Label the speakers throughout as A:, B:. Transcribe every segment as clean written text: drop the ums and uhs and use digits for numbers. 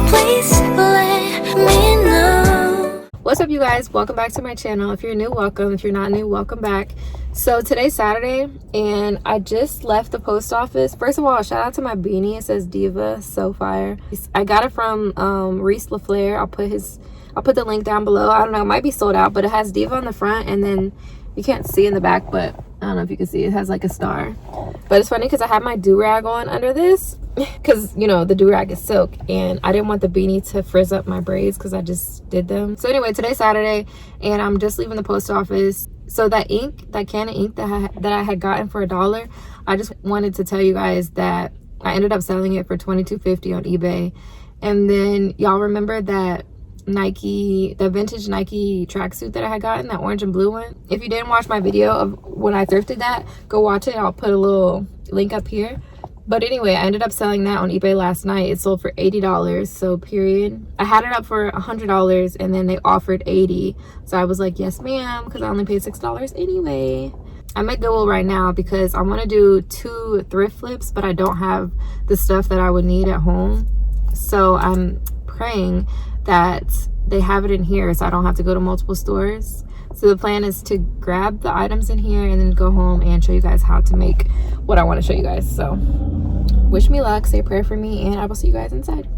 A: Please let me know.
B: What's up, you guys? Welcome back to my channel. If you're new, welcome. If you're not new, welcome back. So today's Saturday and I just left the post office. First of all, shout out to my beanie. It says Diva, so fire. I got it from Reese LaFleur. I'll put the link down below. I don't know, it might be sold out, but it has Diva on the front, and then you can't see in the back, but I don't know if you can see, it has like a star. But it's funny because I have my do-rag on under this because, you know, the do-rag is silk, and I didn't want the beanie to frizz up my braids because I just did them. So anyway, today's Saturday and I'm just leaving the post office. So that can of ink that I had gotten for $1, I just wanted to tell you guys that I ended up selling it for $22.50 on eBay. And then y'all remember that the vintage Nike tracksuit that I had gotten, that orange and blue one? If you didn't watch my video of when I thrifted that, go watch it. I'll put a little link up here. But anyway, I ended up selling that on eBay last night. It sold for $80, so period. I had it up for $100 and then they offered $80. So I was like, yes ma'am, because I only paid $6 anyway. I'm at Goodwill right now because I want to do 2 thrift flips, but I don't have the stuff that I would need at home. So I'm praying that they have it in here so I don't have to go to multiple stores. So the plan is to grab the items in here and then go home and show you guys how to make what I want to show you guys. So wish me luck, say a prayer for me, and I will see you guys inside.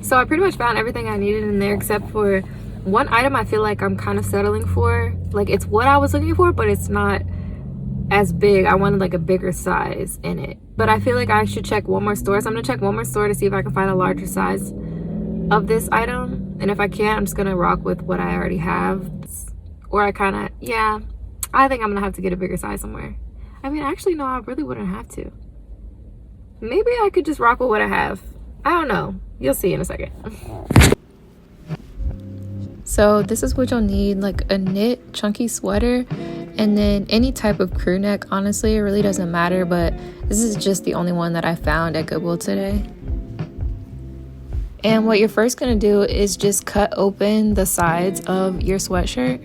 B: So I pretty much found everything I needed in there except for one item I feel like I'm kind of settling for. Like, it's what I was looking for, but it's not as big. I wanted like a bigger size in it. But I feel like I should check one more store. So I'm gonna check one more store to see if I can find a larger size of this item. And if I can't, I'm just gonna rock with what I already have. Or I think I'm gonna have to get a bigger size somewhere. I mean, actually, no, I really wouldn't have to. Maybe I could just rock with what I have. I don't know. You'll see in a second. So this is what you'll need, like a knit chunky sweater and then any type of crew neck. Honestly, it really doesn't matter, but this is just the only one that I found at Goodwill today. And what you're first going to do is just cut open the sides of your sweatshirt.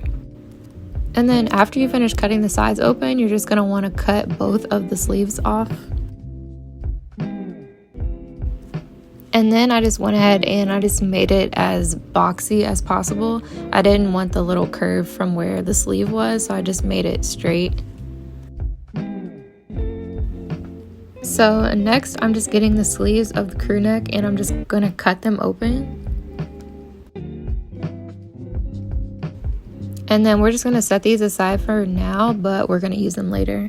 B: And then after you finish cutting the sides open, you're just going to want to cut both of the sleeves off. And then I just went ahead and I just made it as boxy as possible. I didn't want the little curve from where the sleeve was, so I just made it straight. So next, I'm just getting the sleeves of the crew neck and I'm just gonna cut them open. And then we're just gonna set these aside for now, but we're gonna use them later.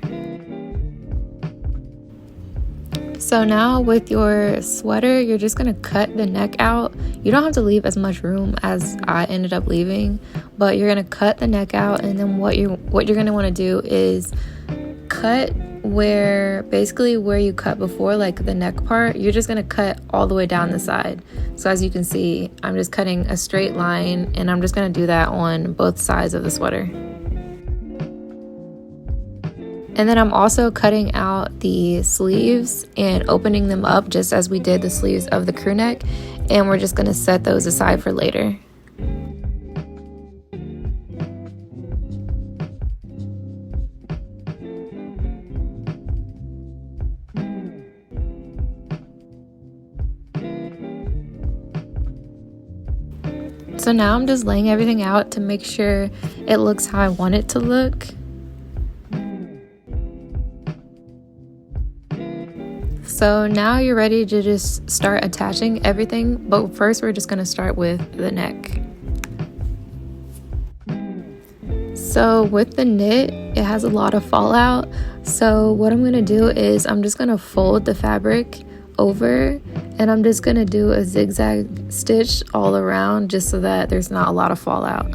B: So now with your sweater, you're just gonna cut the neck out. You don't have to leave as much room as I ended up leaving, but you're gonna cut the neck out, and then what you're gonna want to do is cut where you cut before, like the neck part. You're just gonna cut all the way down the side. So as you can see, I'm just cutting a straight line, and I'm just gonna do that on both sides of the sweater. And then I'm also cutting out the sleeves and opening them up just as we did the sleeves of the crew neck. And we're just going to set those aside for later. So now I'm just laying everything out to make sure it looks how I want it to look. So now you're ready to just start attaching everything, but first we're just going to start with the neck. So with the knit, it has a lot of fallout. So what I'm going to do is I'm just going to fold the fabric over and I'm just going to do a zigzag stitch all around just so that there's not a lot of fallout.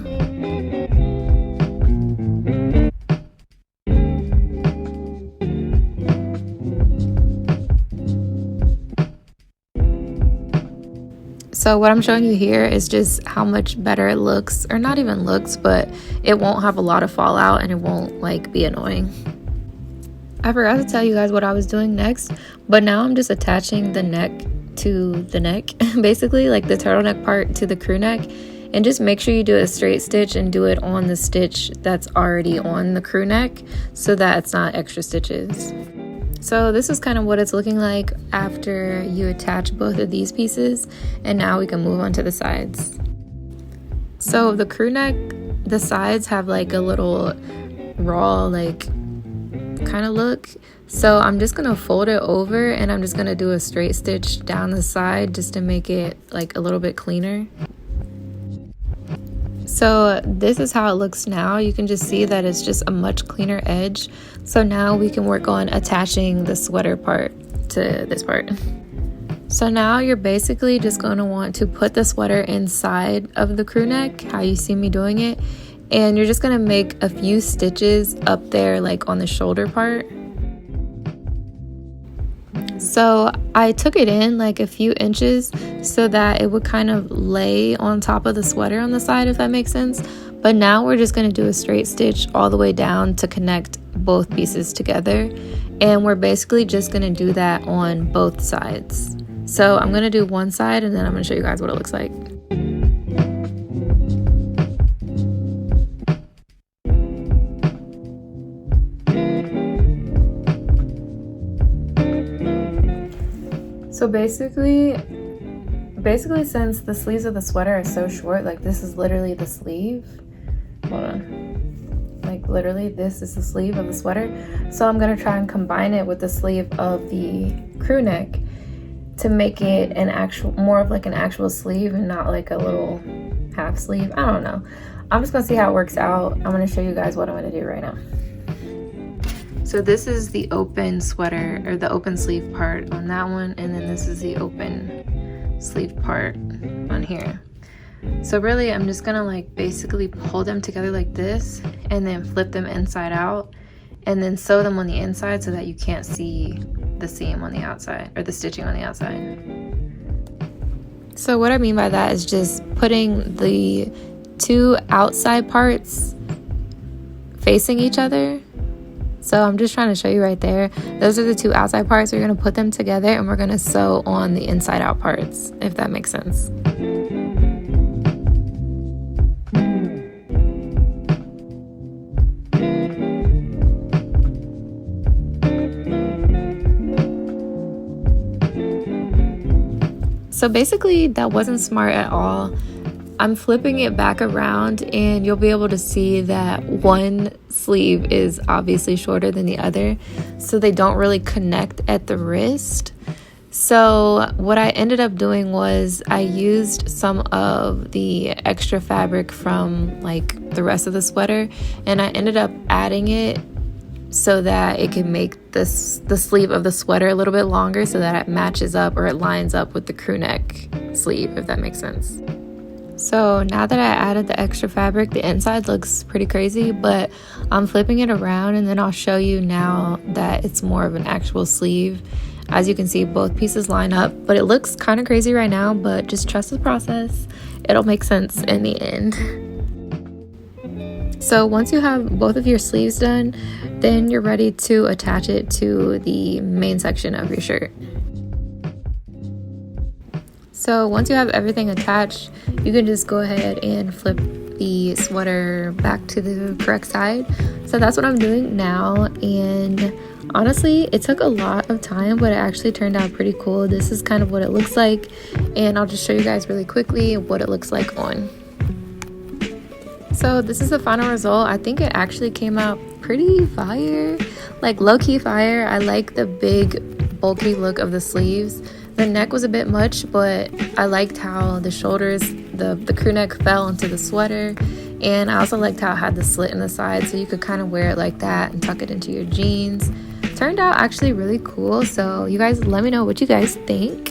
B: So what I'm showing you here is just how much better it looks, or not even looks, but it won't have a lot of fallout and it won't like be annoying. I forgot to tell you guys what I was doing next, but now I'm just attaching the neck to the neck, basically, like the turtleneck part to the crew neck. And just make sure you do a straight stitch and do it on the stitch that's already on the crew neck so that it's not extra stitches. So this is kind of what it's looking like after you attach both of these pieces, and now we can move on to the sides. So the crew neck, the sides have like a little raw like kind of look. So I'm just gonna fold it over and I'm just gonna do a straight stitch down the side just to make it like a little bit cleaner. So this is how it looks now. You can just see that it's just a much cleaner edge. So now we can work on attaching the sweater part to this part. So now you're basically just going to want to put the sweater inside of the crew neck, how you see me doing it. And you're just going to make a few stitches up there like on the shoulder part. So I took it in like a few inches so that it would kind of lay on top of the sweater on the side, if that makes sense. But now we're just going to do a straight stitch all the way down to connect both pieces together. And we're basically just going to do that on both sides. So I'm going to do one side and then I'm going to show you guys what it looks like. So basically since the sleeves of the sweater are so short, like this is literally the sleeve. Hold on. Like literally this is the sleeve of the sweater. So I'm gonna try and combine it with the sleeve of the crew neck to make it an actual, more of like an actual sleeve and not like a little half sleeve. I don't know. I'm just gonna see how it works out. I'm gonna show you guys what I'm gonna do right now. So this is the open sweater, or the open sleeve part on that one, and then this is the open sleeve part on here. So really I'm just gonna like basically pull them together like this and then flip them inside out and then sew them on the inside so that you can't see the seam on the outside, or the stitching on the outside. So what I mean by that is just putting the two outside parts facing each other. So I'm just trying to show you right there. Those are the two outside parts. We're going to put them together and we're going to sew on the inside out parts, if that makes sense. So basically that wasn't smart at all. I'm flipping it back around and you'll be able to see that one sleeve is obviously shorter than the other, so they don't really connect at the wrist. So what I ended up doing was I used some of the extra fabric from like the rest of the sweater, and I ended up adding it so that it can make the sleeve of the sweater a little bit longer so that it matches up, or it lines up with the crew neck sleeve, if that makes sense. So now that I added the extra fabric, the inside looks pretty crazy, but I'm flipping it around and then I'll show you now that it's more of an actual sleeve. As you can see, both pieces line up, but it looks kind of crazy right now, but just trust the process. It'll make sense in the end. So once you have both of your sleeves done, then you're ready to attach it to the main section of your shirt. So once you have everything attached, you can just go ahead and flip the sweater back to the correct side. So that's what I'm doing now, and honestly it took a lot of time, but it actually turned out pretty cool. This is kind of what it looks like, and I'll just show you guys really quickly what it looks like on. So this is the final result. I think it actually came out pretty fire, like low-key fire. I like the big bulky look of the sleeves. The neck was a bit much, but I liked how the shoulders, the crew neck fell into the sweater, and I also liked how it had the slit in the side, so you could kind of wear it like that and tuck it into your jeans. Turned out actually really cool, so you guys let me know what you guys think.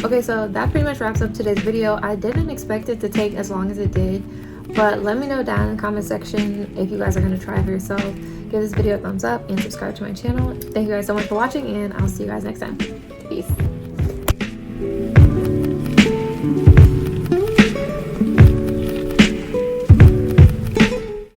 B: Okay, so that pretty much wraps up today's video. I didn't expect it to take as long as it did, but let me know down in the comment section if you guys are going to try it for yourself. Give this video a thumbs up and subscribe to my channel. Thank you guys so much for watching, and I'll see you guys next time. Peace.